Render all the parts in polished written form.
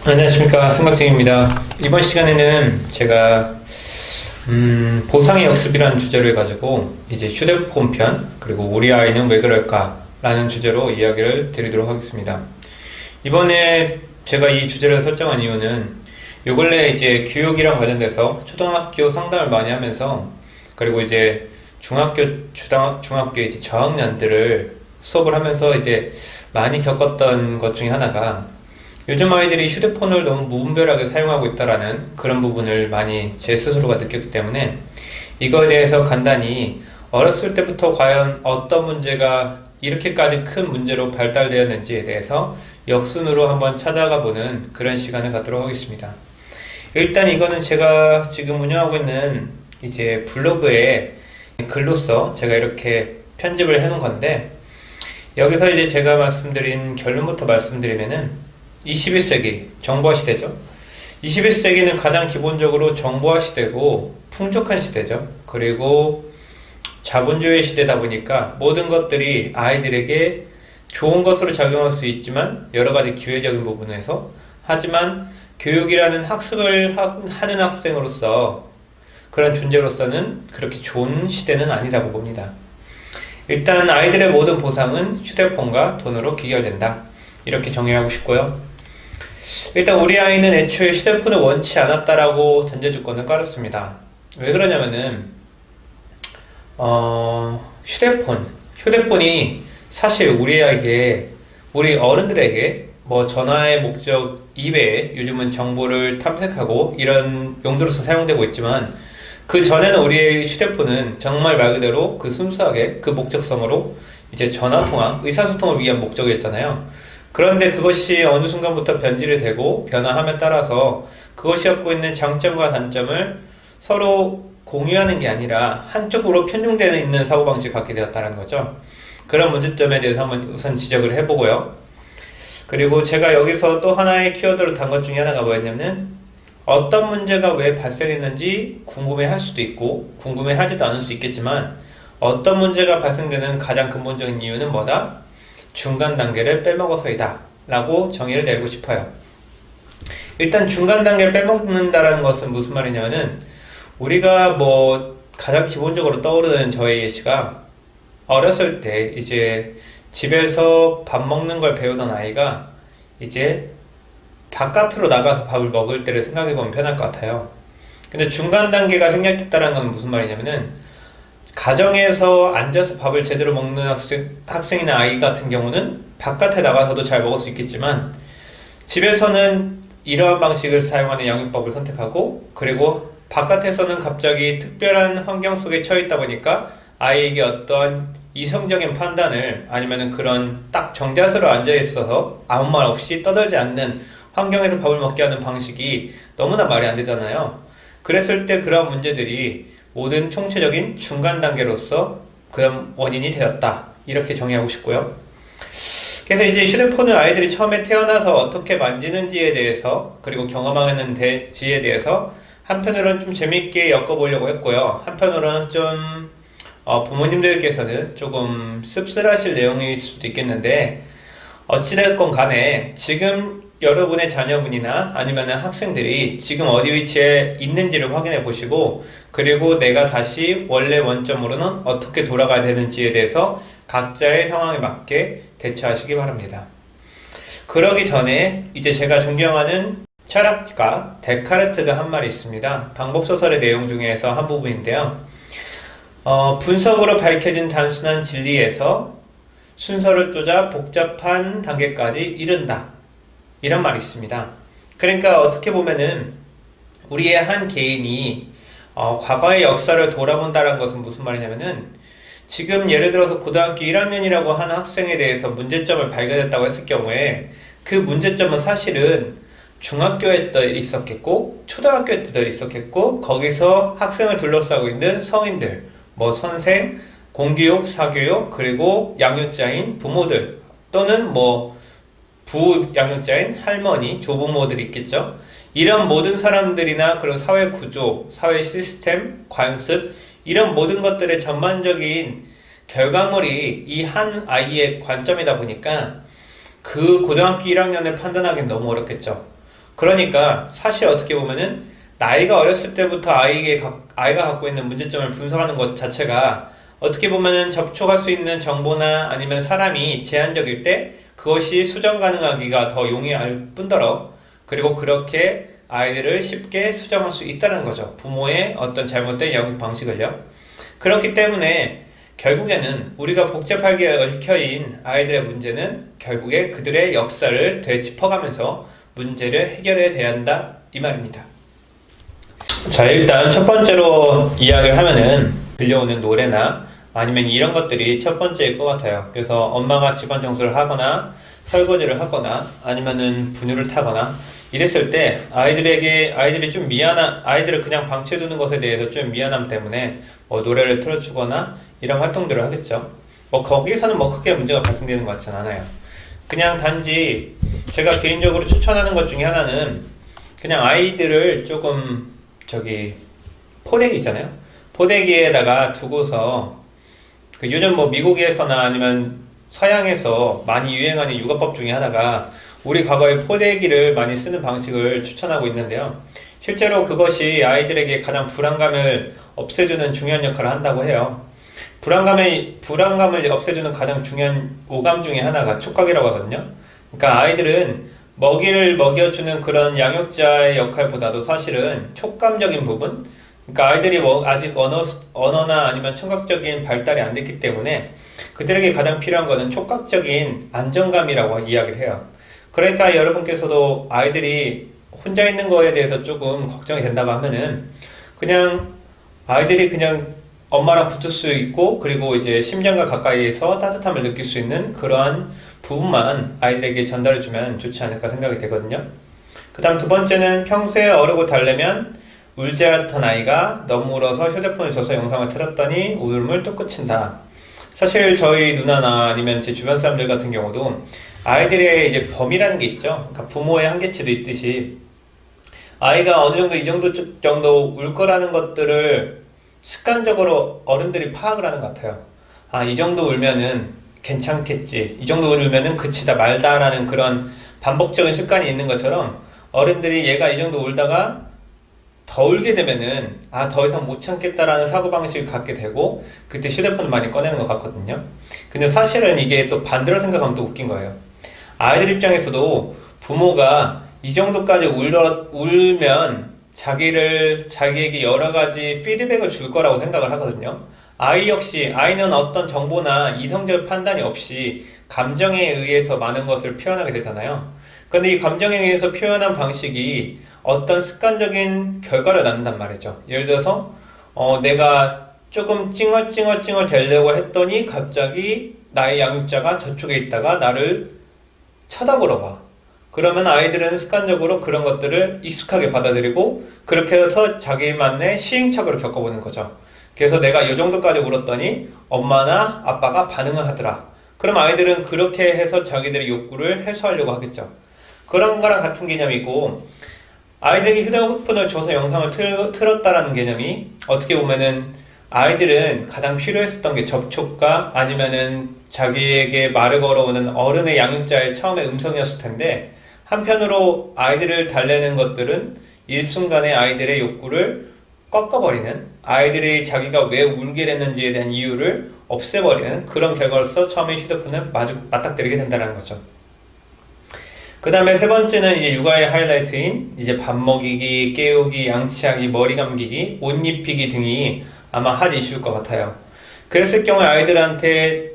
안녕하십니까, 승박증입니다. 이번 시간에는 제가 보상의 역습이라는 주제를 가지고 이제 휴대폰 편, 그리고 우리 아이는 왜 그럴까 라는 주제로 이야기를 드리도록 하겠습니다. 이번에 제가 이 주제를 설정한 이유는 요 근래 이제 교육이랑 관련돼서 초등학교 상담을 많이 하면서, 그리고 이제 중학교 이제 저학년들을 수업을 하면서 이제 많이 겪었던 것 중에 하나가, 요즘 아이들이 휴대폰을 너무 무분별하게 사용하고 있다라는 그런 부분을 많이 제 스스로가 느꼈기 때문에, 이거에 대해서 간단히 어렸을 때부터 과연 어떤 문제가 이렇게까지 큰 문제로 발달되었는지에 대해서 역순으로 한번 찾아가 보는 그런 시간을 갖도록 하겠습니다. 일단 이거는 제가 지금 운영하고 있는 이제 블로그에 글로써 제가 이렇게 편집을 해 놓은 건데, 여기서 이제 제가 말씀드린 결론부터 말씀드리면은, 21세기 정보화 시대죠. 21세기는 가장 기본적으로 정보화 시대고 풍족한 시대죠. 그리고 자본주의 시대다 보니까 모든 것들이 아이들에게 좋은 것으로 작용할 수 있지만, 여러 가지 기회적인 부분에서, 하지만 교육이라는 학습을 하는 학생으로서, 그런 존재로서는 그렇게 좋은 시대는 아니라고 봅니다. 일단 아이들의 모든 보상은 휴대폰과 돈으로 귀결된다, 이렇게 정의하고 싶고요. 일단 우리 아이는 애초에 휴대폰을 원치 않았다라고 던져주권을 깔았습니다. 왜 그러냐면은 휴대폰이 사실 우리 어른들에게 뭐 전화의 목적 이외에 요즘은 정보를 탐색하고 이런 용도로서 사용되고 있지만, 그 전에는 우리의 휴대폰은 정말 말 그대로 그 순수하게 그 목적성으로 이제 전화통화, 의사소통을 위한 목적이었잖아요. 그런데 그것이 어느 순간부터 변질이 되고 변화함에 따라서 그것이 갖고 있는 장점과 단점을 서로 공유하는 게 아니라 한쪽으로 편중되어 있는 사고방식을 갖게 되었다는 거죠. 그런 문제점에 대해서 한번 우선 지적을 해보고요. 그리고 제가 여기서 또 하나의 키워드로 단 것 중에 하나가 뭐였냐면, 어떤 문제가 왜 발생했는지 궁금해 할 수도 있고 궁금해 하지도 않을 수 있겠지만, 어떤 문제가 발생되는 가장 근본적인 이유는 뭐다? 중간 단계를 빼먹어서이다 라고 정의를 내리고 싶어요. 일단 중간 단계를 빼먹는다라는 것은 무슨 말이냐면은, 우리가 뭐 가장 기본적으로 떠오르는 저의 예시가, 어렸을 때 이제 집에서 밥 먹는 걸 배우던 아이가 이제 바깥으로 나가서 밥을 먹을 때를 생각해보면 편할 것 같아요. 근데 중간 단계가 생략됐다는 건 무슨 말이냐면은, 가정에서 앉아서 밥을 제대로 먹는 학생이나 아이 같은 경우는 바깥에 나가서도 잘 먹을 수 있겠지만, 집에서는 이러한 방식을 사용하는 양육법을 선택하고, 그리고 바깥에서는 갑자기 특별한 환경 속에 처해 있다 보니까 아이에게 어떠한 이성적인 판단을, 아니면은 그런 딱 정자세로 앉아 있어서 아무 말 없이 떠들지 않는 환경에서 밥을 먹게 하는 방식이 너무나 말이 안 되잖아요. 그랬을 때 그런 문제들이 모든 총체적인 중간 단계로서 그런 원인이 되었다, 이렇게 정의하고 싶고요. 그래서 이제 휴대폰을 아이들이 처음에 태어나서 어떻게 만지는지에 대해서, 그리고 경험하는지에 대해서 한편으로는 좀 재밌게 엮어보려고 했고요. 한편으로는 좀 부모님들께서는 조금 씁쓸하실 내용일 수도 있겠는데, 어찌됐건 간에 지금 여러분의 자녀분이나 아니면 학생들이 지금 어디 위치에 있는지를 확인해 보시고, 그리고 내가 다시 원래 원점으로는 어떻게 돌아가야 되는지에 대해서 각자의 상황에 맞게 대처하시기 바랍니다. 그러기 전에 이제 제가 존경하는 철학가 데카르트가 한 말이 있습니다. 방법소설의 내용 중에서 한 부분인데요. 분석으로 밝혀진 단순한 진리에서 순서를 쫓아 복잡한 단계까지 이른다, 이런 말이 있습니다. 그러니까 어떻게 보면은 우리의 한 개인이 과거의 역사를 돌아본다는 것은 무슨 말이냐면은, 지금 예를 들어서 고등학교 1학년이라고 하는 학생에 대해서 문제점을 발견했다고 했을 경우에, 그 문제점은 사실은 중학교에 때 있었겠고 초등학교 때도 있었겠고, 거기서 학생을 둘러싸고 있는 성인들, 뭐 선생, 공교육, 사교육, 그리고 양육자인 부모들, 또는 뭐 부양육자인 할머니, 조부모들이 있겠죠. 이런 모든 사람들이나 그런 사회 구조, 사회 시스템, 관습, 이런 모든 것들의 전반적인 결과물이 이 한 아이의 관점이다 보니까 그 고등학교 1학년을 판단하기는 너무 어렵겠죠. 그러니까 사실 어떻게 보면은 나이가 어렸을 때부터 아이가 갖고 있는 문제점을 분석하는 것 자체가 어떻게 보면은 접촉할 수 있는 정보나 아니면 사람이 제한적일 때 그것이 수정 가능하기가 더 용이할 뿐더러 그리고 그렇게 아이들을 쉽게 수정할 수 있다는 거죠. 부모의 어떤 잘못된 양육 방식을요. 그렇기 때문에 결국에는 우리가 복잡하게 얽혀인 아이들의 문제는 결국에 그들의 역사를 되짚어가면서 문제를 해결해야 돼야 한다 이 말입니다. 자, 일단 첫 번째로 이야기를 하면은 들려오는 노래나 아니면 이런 것들이 첫 번째일 것 같아요. 그래서 엄마가 집안 청소를 하거나 설거지를 하거나 아니면은 분유를 타거나 이랬을 때 아이들이 좀 아이들을 그냥 방치해두는 것에 대해서 좀 미안함 때문에 뭐 노래를 틀어주거나 이런 활동들을 하겠죠. 뭐 거기에서는 뭐 크게 문제가 발생되는 것 같진 않아요. 그냥 단지 제가 개인적으로 추천하는 것 중에 하나는 그냥 아이들을 조금 포대기 있잖아요. 포대기에다가 두고서 요즘 뭐 미국에서나 아니면 서양에서 많이 유행하는 육아법 중에 하나가 우리 과거에 포대기를 많이 쓰는 방식을 추천하고 있는데요. 실제로 그것이 아이들에게 가장 불안감을 없애주는 중요한 역할을 한다고 해요. 불안감을 없애주는 가장 중요한 오감 중에 하나가 촉각이라고 하거든요. 그러니까 아이들은 먹이를 먹여주는 그런 양육자의 역할보다도 사실은 촉감적인 부분, 그러니까 아이들이 아직 언어나 아니면 청각적인 발달이 안 됐기 때문에 그들에게 가장 필요한 것은 촉각적인 안정감이라고 이야기를 해요. 그러니까 여러분께서도 아이들이 혼자 있는 거에 대해서 조금 걱정이 된다고 하면은 그냥 아이들이 그냥 엄마랑 붙을 수 있고 그리고 이제 심장과 가까이에서 따뜻함을 느낄 수 있는 그러한 부분만 아이들에게 전달해주면 좋지 않을까 생각이 되거든요. 그 다음 두 번째는 평소에 어르고 달래면 울지 않던 아이가 너무 울어서 휴대폰을 줘서 영상을 틀었더니 울음을 뚝 그친다. 사실 저희 누나나 아니면 제 주변 사람들 같은 경우도 아이들의 이제 범위라는 게 있죠. 그러니까 부모의 한계치도 있듯이 아이가 어느 정도 이 정도 울 거라는 것들을 습관적으로 어른들이 파악을 하는 것 같아요. 아, 이 정도 울면은 괜찮겠지. 이 정도 울면은 그치다 말다라는 그런 반복적인 습관이 있는 것처럼 어른들이 얘가 이 정도 울다가 더 울게 되면은 더 이상 못 참겠다라는 사고방식을 갖게 되고 그때 휴대폰을 많이 꺼내는 것 같거든요. 근데 사실은 이게 또 반대로 생각하면 또 웃긴 거예요. 아이들 입장에서도 부모가 이 정도까지 울면 자기에게 여러 가지 피드백을 줄 거라고 생각을 하거든요. 아이는 어떤 정보나 이성적 판단이 없이 감정에 의해서 많은 것을 표현하게 되잖아요. 그런데 이 감정에 의해서 표현한 방식이 어떤 습관적인 결과를 낳는단 말이죠. 예를 들어서 내가 조금 찡얼찡얼 대려고 했더니 갑자기 나의 양육자가 저쪽에 있다가 나를 쳐다보러 와. 그러면 아이들은 습관적으로 그런 것들을 익숙하게 받아들이고 그렇게 해서 자기만의 시행착오를 겪어보는 거죠. 그래서 내가 이 정도까지 울었더니 엄마나 아빠가 반응을 하더라. 그럼 아이들은 그렇게 해서 자기들의 욕구를 해소하려고 하겠죠. 그런 거랑 같은 개념이고 아이들에게 휴대폰을 줘서 영상을 틀었다라는 개념이 어떻게 보면은 아이들은 가장 필요했었던 게 접촉과 아니면은 자기에게 말을 걸어오는 어른의 양육자의 처음에 음성이었을 텐데 한편으로 아이들을 달래는 것들은 일순간에 아이들의 욕구를 꺾어버리는 아이들이 자기가 왜 울게 됐는지에 대한 이유를 없애버리는 그런 결과로서 처음에 휴대폰을 맞닥뜨리게 된다는 거죠. 그 다음에 세 번째는 이제 육아의 하이라이트인 이제 밥 먹이기, 깨우기, 양치하기, 머리 감기기, 옷 입히기 등이 아마 핫 이슈일 것 같아요. 그랬을 경우에 아이들한테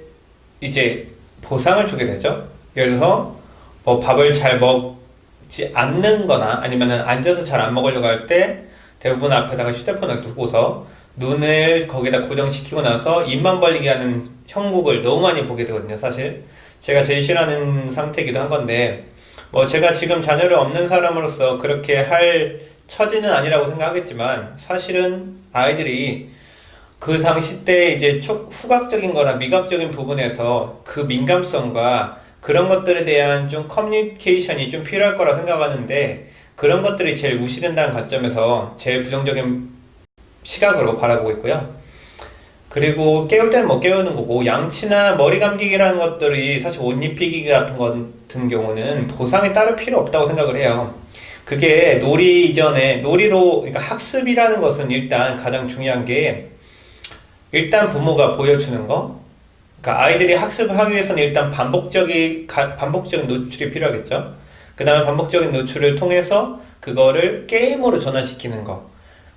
이제 보상을 주게 되죠. 예를 들어서 뭐 밥을 잘 먹지 않는 거나 아니면은 앉아서 잘 안 먹으려고 할 때 대부분 앞에다가 휴대폰을 두고서 눈을 거기다 고정시키고 나서 입만 벌리게 하는 형국을 너무 많이 보게 되거든요, 사실. 제가 제일 싫어하는 상태이기도 한 건데 뭐 제가 지금 자녀를 없는 사람으로서 그렇게 할 처지는 아니라고 생각하겠지만 사실은 아이들이 그 당시 때 이제 후각적인 거나 미각적인 부분에서 그 민감성과 그런 것들에 대한 좀 커뮤니케이션이 좀 필요할 거라 생각하는데 그런 것들이 제일 무시된다는 관점에서 제일 부정적인 시각으로 바라보고 있고요. 그리고 깨울 때는 뭐 깨우는 거고 양치나 머리 감기기라는 것들이 사실 옷 입히기 같은 경우는 보상이 따로 필요 없다고 생각을 해요. 그게 놀이 이전에 놀이로 그러니까 학습이라는 것은 일단 가장 중요한 게 일단 부모가 보여주는 거. 그러니까 아이들이 학습을 하기 위해서는 일단 반복적인 노출이 필요하겠죠. 그 다음에 반복적인 노출을 통해서 그거를 게임으로 전환시키는 거.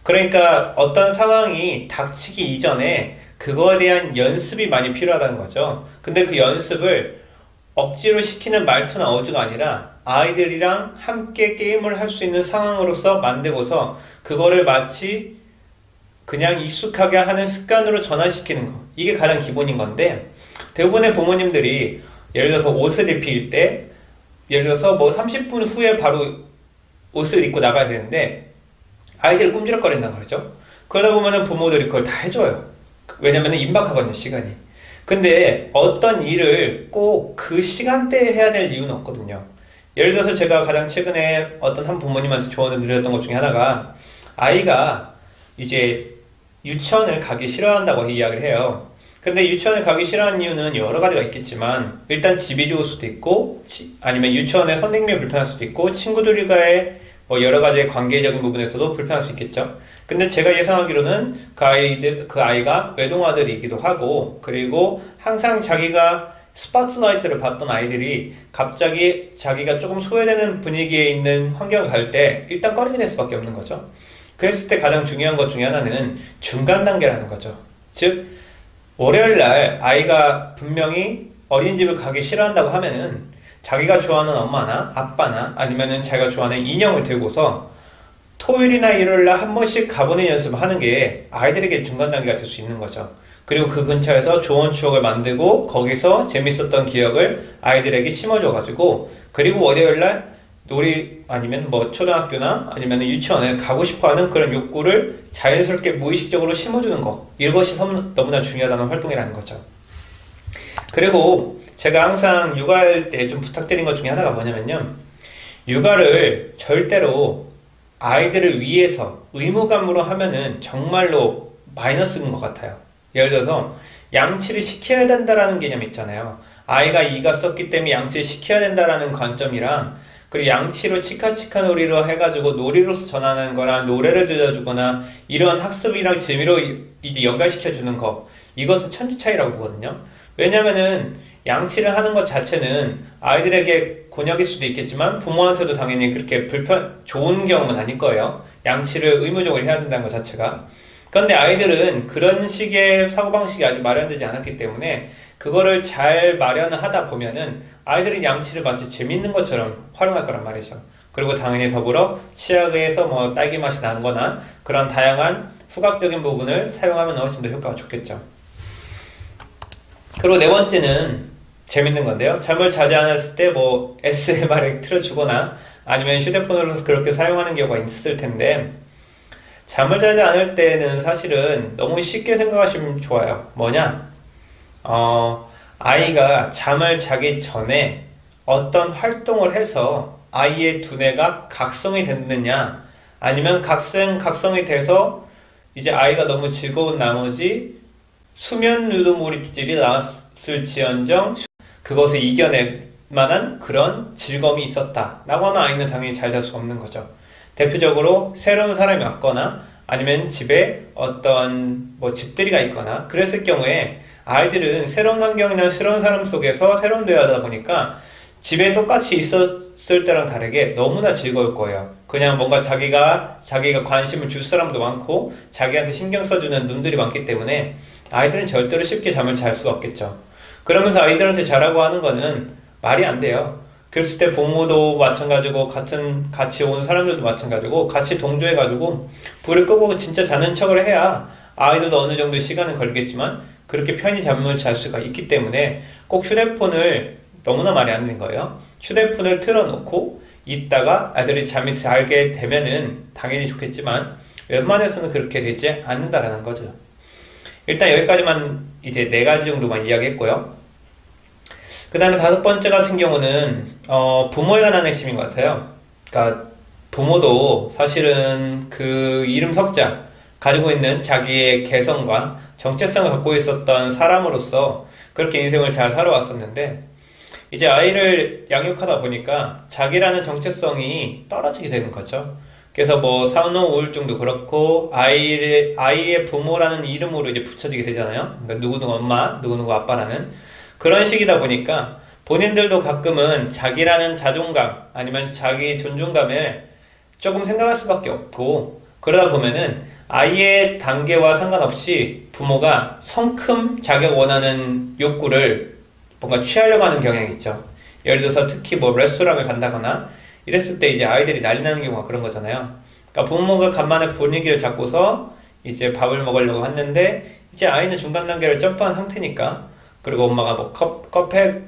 그러니까 어떤 상황이 닥치기 이전에 그거에 대한 연습이 많이 필요하다는 거죠. 근데 그 연습을 억지로 시키는 말투나 어조가 아니라 아이들이랑 함께 게임을 할 수 있는 상황으로서 만들고서 그거를 마치 그냥 익숙하게 하는 습관으로 전환시키는 거. 이게 가장 기본인 건데 대부분의 부모님들이 예를 들어서 옷을 입힐 때 예를 들어서 뭐 30분 후에 바로 옷을 입고 나가야 되는데 아이들이 꿈지럭거린다는 거죠. 그러다 보면은 부모들이 그걸 다 해줘요. 왜냐면 임박하거든요, 시간이. 근데 어떤 일을 꼭 그 시간대에 해야 될 이유는 없거든요. 예를 들어서 제가 가장 최근에 어떤 한 부모님한테 조언을 드렸던 것 중에 하나가 아이가 이제 유치원을 가기 싫어한다고 이야기를 해요. 근데 유치원을 가기 싫어하는 이유는 여러 가지가 있겠지만 일단 집이 좋을 수도 있고 아니면 유치원의 선생님이 불편할 수도 있고 친구들과의 뭐 여러 가지의 관계적인 부분에서도 불편할 수 있겠죠. 근데 제가 예상하기로는 그 아이가 외동아들이기도 하고 그리고 항상 자기가 스포트라이트를 받던 아이들이 갑자기 자기가 조금 소외되는 분위기에 있는 환경을 갈 때 일단 꺼리게 될 수밖에 없는 거죠. 그랬을 때 가장 중요한 것 중에 하나는 중간 단계라는 거죠. 즉 월요일 날 아이가 분명히 어린이집을 가기 싫어한다고 하면은 자기가 좋아하는 엄마나 아빠나 아니면은 자기가 좋아하는 인형을 들고서 토요일이나 일요일 날 한 번씩 가보는 연습을 하는 게 아이들에게 중간 단계가 될 수 있는 거죠. 그리고 그 근처에서 좋은 추억을 만들고 거기서 재밌었던 기억을 아이들에게 심어줘가지고 그리고 월요일 날 놀이 아니면 뭐 초등학교나 아니면 유치원에 가고 싶어하는 그런 욕구를 자연스럽게 무의식적으로 심어주는 거 이것이 너무나 중요하다는 활동이라는 거죠. 그리고 제가 항상 육아할 때 좀 부탁드린 것 중에 하나가 뭐냐면요, 육아를 절대로 아이들을 위해서 의무감으로 하면은 정말로 마이너스인 것 같아요. 예를 들어서 양치를 시켜야 된다라는 개념 있잖아요. 아이가 이가 썼기 때문에 양치를 시켜야 된다라는 관점이랑 그리고 양치로 치카치카 놀이로 해가지고 놀이로서 전하는 거랑 노래를 들려주거나 이런 학습이랑 재미로 이제 연결시켜주는 거 이것은 천지 차이라고 보거든요. 왜냐면은 양치를 하는 것 자체는 아이들에게 곤욕일 수도 있겠지만 부모한테도 당연히 그렇게 좋은 경험은 아닐 거예요. 양치를 의무적으로 해야 된다는 것 자체가. 그런데 아이들은 그런 식의 사고방식이 아직 마련되지 않았기 때문에 그거를 잘 마련하다 보면은 아이들이 양치를 마치 재밌는 것처럼 활용할 거란 말이죠. 그리고 당연히 더불어 치약에 의해서 뭐 딸기 맛이 나거나 그런 다양한 후각적인 부분을 사용하면 훨씬 더 효과가 좋겠죠. 그리고 네 번째는 재밌는 건데요. 잠을 자지 않았을 때 뭐 SMR을 틀어주거나 아니면 휴대폰으로서 그렇게 사용하는 경우가 있을 텐데 잠을 자지 않을 때는 사실은 너무 쉽게 생각하시면 좋아요. 뭐냐? 아이가 잠을 자기 전에 어떤 활동을 해서 아이의 두뇌가 각성이 됐느냐 아니면 각성이 돼서 이제 아이가 너무 즐거운 나머지 수면 유도물질이 나왔을지언정 그것을 이겨낼 만한 그런 즐거움이 있었다 라고 하면 아이는 당연히 잘 잘 수가 없는 거죠. 대표적으로 새로운 사람이 왔거나 아니면 집에 어떤 뭐 집들이가 있거나 그랬을 경우에 아이들은 새로운 환경이나 새로운 사람 속에서 새로운 대화다 보니까 집에 똑같이 있었을 때랑 다르게 너무나 즐거울 거예요. 그냥 뭔가 자기가 관심을 줄 사람도 많고 자기한테 신경 써주는 눈들이 많기 때문에 아이들은 절대로 쉽게 잠을 잘 수가 없겠죠. 그러면서 아이들한테 자라고 하는 거는 말이 안 돼요. 그랬을 때 부모도 마찬가지고 같이 온 사람들도 마찬가지고 같이 동조해가지고 불을 끄고 진짜 자는 척을 해야 아이들도 어느 정도 시간은 걸리겠지만 그렇게 편히 잠을 잘 수가 있기 때문에 꼭 휴대폰을 너무나 말이 안 되는 거예요. 휴대폰을 틀어놓고 있다가 아이들이 잠이 잘게 되면은 당연히 좋겠지만 웬만해서는 그렇게 되지 않는다라는 거죠. 일단 여기까지만 이제 네 가지 정도만 이야기했고요. 그 다음에 다섯 번째 같은 경우는 부모에 관한 핵심인 것 같아요. 그러니까 부모도 사실은 그 이름 석자 가지고 있는 자기의 개성과 정체성을 갖고 있었던 사람으로서 그렇게 인생을 잘 살아왔었는데 이제 아이를 양육하다 보니까 자기라는 정체성이 떨어지게 되는 거죠. 그래서 뭐 산후 우울증도 그렇고 아이의 부모라는 이름으로 이제 붙여지게 되잖아요. 그러니까 누구누구 엄마, 누구누구 아빠라는 그런 식이다 보니까 본인들도 가끔은 자기라는 자존감 아니면 자기 존중감을 조금 생각할 수밖에 없고 그러다 보면은 아이의 단계와 상관없이 부모가 성큼 자기가 원하는 욕구를 뭔가 취하려고 하는 경향이 있죠. 예를 들어서 특히 뭐 레스토랑을 간다거나 이랬을 때 이제 아이들이 난리 나는 경우가 그런 거잖아요. 그러니까 부모가 간만에 분위기를 잡고서 이제 밥을 먹으려고 했는데 이제 아이는 중간 단계를 점프한 상태니까 그리고 엄마가 뭐 카페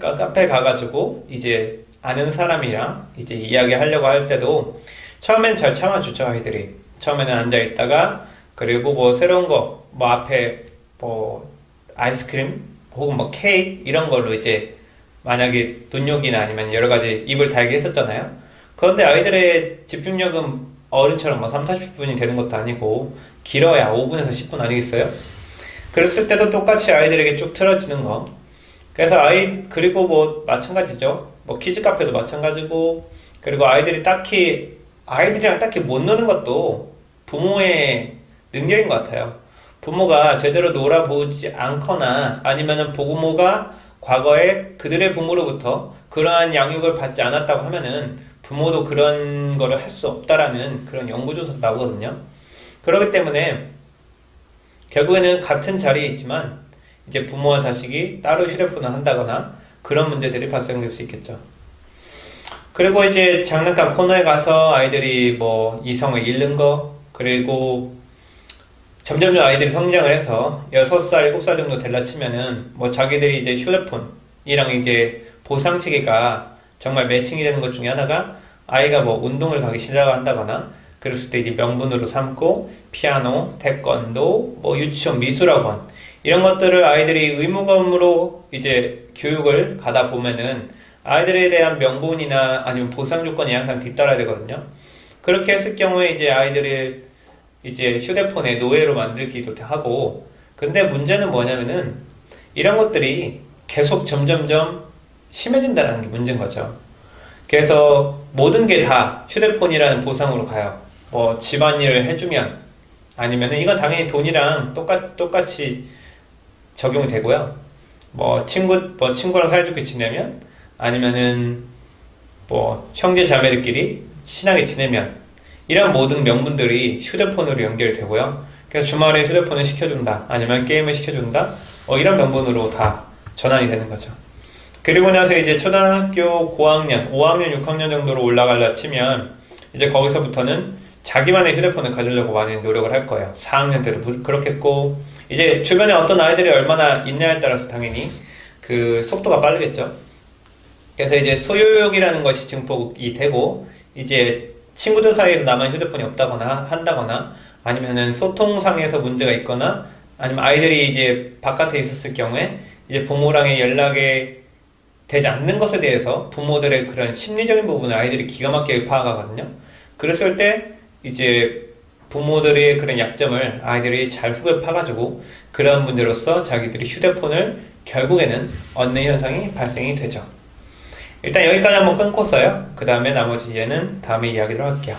가가지고 이제 아는 사람이랑 이제 이야기하려고 할 때도 처음엔 잘 참아주죠, 아이들이. 처음에는 앉아있다가 그리고 뭐 새로운 거, 뭐 앞에 뭐 아이스크림 혹은 뭐 케이크 이런 걸로 이제 만약에 돈욕이나 아니면 여러 가지 입을 달게 했었잖아요. 그런데 아이들의 집중력은 어른처럼 뭐 3, 40분이 되는 것도 아니고 길어야 5분에서 10분 아니겠어요? 그랬을 때도 똑같이 아이들에게 쭉 틀어지는 거. 그래서 그리고 뭐 마찬가지죠. 뭐 키즈 카페도 마찬가지고, 그리고 아이들이랑 딱히 못 노는 것도 부모의 능력인 것 같아요. 부모가 제대로 놀아보지 않거나 아니면은 부모가 과거에 그들의 부모로부터 그러한 양육을 받지 않았다고 하면은 부모도 그런 거를 할 수 없다라는 그런 연구조사 나오거든요. 그렇기 때문에 결국에는 같은 자리에 있지만 이제 부모와 자식이 따로 휴대폰을 한다거나 그런 문제들이 발생될 수 있겠죠. 그리고 이제 장난감 코너에 가서 아이들이 뭐 이성을 잃는 거, 그리고 점점점 아이들이 성장을 해서 6살, 7살 정도 될라 치면은 뭐 자기들이 이제 휴대폰이랑 이제 보상체계가 정말 매칭이 되는 것 중에 하나가 아이가 뭐 운동을 가기 싫어한다거나 그랬을 때 이제 명분으로 삼고 피아노, 태권도, 뭐 유치원 미술학원 이런 것들을 아이들이 의무감으로 이제 교육을 가다 보면은 아이들에 대한 명분이나 아니면 보상 조건이 항상 뒤따라야 되거든요. 그렇게 했을 경우에 이제 아이들을 이제 휴대폰의 노예로 만들기도 하고, 근데 문제는 뭐냐면은 이런 것들이 계속 점점점 심해진다는 게 문제인 거죠. 그래서 모든 게 다 휴대폰이라는 보상으로 가요. 뭐 집안일을 해주면 아니면은 이건 당연히 돈이랑 똑같이 적용이 되고요. 뭐 친구랑 사이좋게 지내면 아니면은 뭐 형제 자매들끼리 친하게 지내면 이런 모든 명분들이 휴대폰으로 연결되고요. 그래서 주말에 휴대폰을 시켜준다 아니면 게임을 시켜준다 이런 명분으로 다 전환이 되는 거죠. 그리고 나서 이제 초등학교 고학년, 5학년, 6학년 정도로 올라가려 치면 이제 거기서부터는 자기만의 휴대폰을 가지려고 많이 노력을 할 거예요. 4학년 때도 그렇겠고 이제 주변에 어떤 아이들이 얼마나 있냐에 따라서 당연히 그 속도가 빠르겠죠. 그래서 이제 소유욕이라는 것이 증폭이 되고 이제 친구들 사이에서 나만 휴대폰이 없다거나 한다거나 아니면은 소통상에서 문제가 있거나 아니면 아이들이 이제 바깥에 있었을 경우에 이제 부모랑의 연락에 되지 않는 것에 대해서 부모들의 그런 심리적인 부분을 아이들이 기가 막히게 파악하거든요. 그랬을 때 이제 부모들의 그런 약점을 아이들이 잘 후벼 파가지고 그런 문제로서 자기들이 휴대폰을 결국에는 얻는 현상이 발생이 되죠. 일단 여기까지 한번 끊고서요. 그 다음에 나머지 예는 다음에 이야기를 할게요.